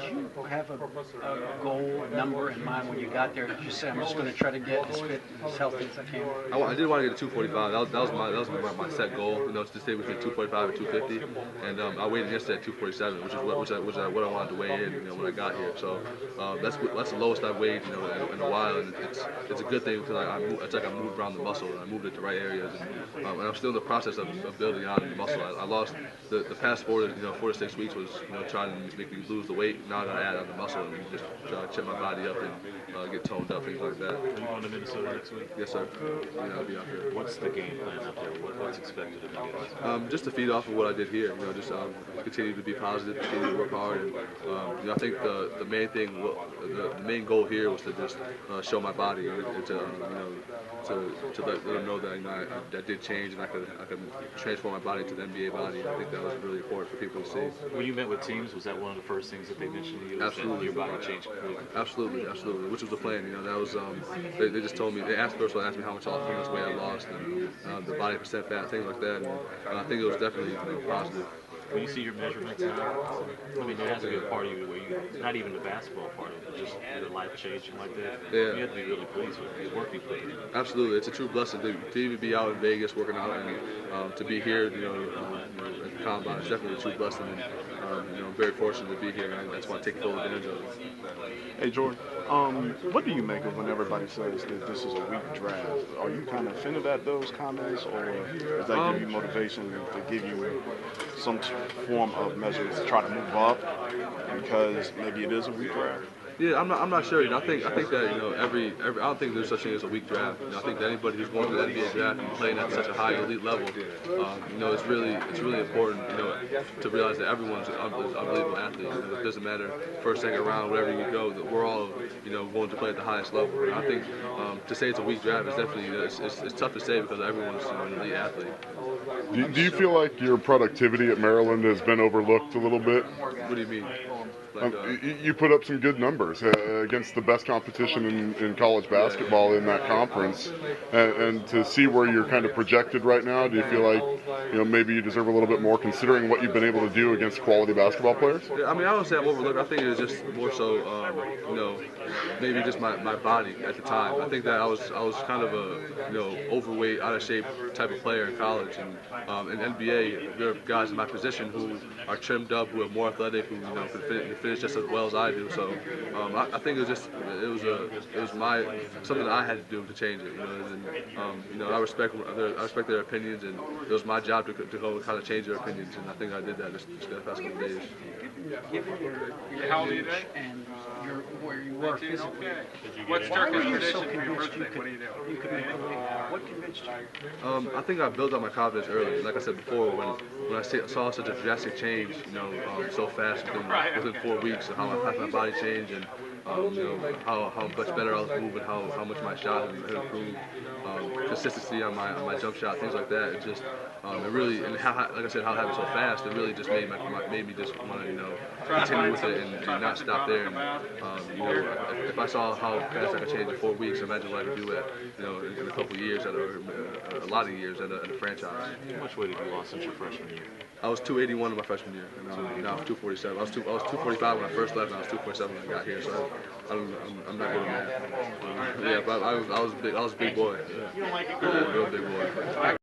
you have a goal, a number in mind when you got there? Did you say, I'm just going to try to get as fit, as healthy as I can? I did want to get to 245. That was my set goal. You know, to stay between 245 and 250. And I weighed in yesterday at 247, which I wanted to weigh in. You know, when I got here. So that's the lowest I've weighed, you know, in a while, and it's a good thing because it's like I moved around the muscle and I moved it to right areas. And I'm still in the process of building on the muscle. I lost the past 4 to 6 weeks was, you know, trying to make me lose the weight. Now I got to add on the muscle and just try to check my body up and get toned up, things like that. Are you going to Minnesota next week? Yes, sir. Yeah, I'll be out there. What's the game plan out there? What's expected of you guys? Just to feed off of what I did here, you know, just continue to be positive, continue to work hard, and you know, I think the main thing, the main goal here was to just show my body and to to let them know that, you know, I did change and I could transform my body to the NBA body. I think that was really important for people to see. When you met with teams, was that one of the first things that they mentioned to you? Absolutely. Your body changed completely. Absolutely, which was the plan. You know, that was they just told me, they asked first of all, asked me how much weight I lost and the body percent fat, things like that. And I think it was definitely, you know, positive. When you see your measurements now, I mean, there has to be a part of you where you, not even the basketball part of it, but just your life changing like that. Yeah. You have to be really pleased with the work you put in. Absolutely, it's a true blessing to even be out in Vegas working out and to be here, you know, at the combine. It's definitely a true blessing, and you know, I'm very fortunate to be here, and that's why I take full advantage of it. Hey Jordan, what do you make of when everybody says that this is a weak draft? Are you kind of offended at those comments, or does that give you motivation to give you some form of measure to try to move up because maybe it is a weak draft? Yeah, I'm not sure. You know, I think that, you know, I don't think there's such thing as a weak draft. You know, I think that anybody who's going to the NBA draft and playing at such a high elite level, you know, it's really important, you know, to realize that everyone's an unbelievable athlete. You know, it doesn't matter first, second round, wherever you go, that we're all, you know, going to play at the highest level. And I think to say it's a weak draft is definitely, you know, it's tough to say because everyone's, you know, an elite athlete. Do you feel like your productivity at Maryland has been overlooked a little bit? What do you mean? You put up some good numbers against the best competition in college basketball in that conference, and to see where you're kind of projected right now, do you feel like, you know, maybe you deserve a little bit more considering what you've been able to do against quality basketball players? Yeah, I mean, I don't say I'm overlooked. I think it was just more so, you know, maybe just my body at the time. I think that I was kind of a, you know, overweight, out of shape type of player in college, and in NBA there are guys in my position who are trimmed up, who are more athletic, who, you know, can finish just as well as I do. So I think it was something that I had to do to change it. You know, and you know, I respect their opinions, and it was my job to go kind of change their opinions, and I think I did that this past couple of days. Given your How old are you age today? and where you were physically, What's why were Turkish you so tradition for your convinced birthday? What do you do? you could make the league? What convinced you? I think I built up my confidence early. Like I said before, when I saw such a drastic change, you know, so fast within 4 weeks, and how my body changed, and you know, how much better I was moving, how much my shot had improved, consistency on my jump shot, things like that. It just it really, and like I said, how it happened so fast, it really just made me just want to, you know, continue with it and not stop there. And you know, if I saw how fast I could change in 4 weeks, imagine what I could do at, you know, in a couple of years, or a lot of years at a franchise. How much weight have you lost since your freshman year? I was 281 in my freshman year, and now I'm 247. I was 245 when I first left, and I was 247 when I got here. So I'm not good at math. Yeah, but I was a big boy. Yeah. Real big boy.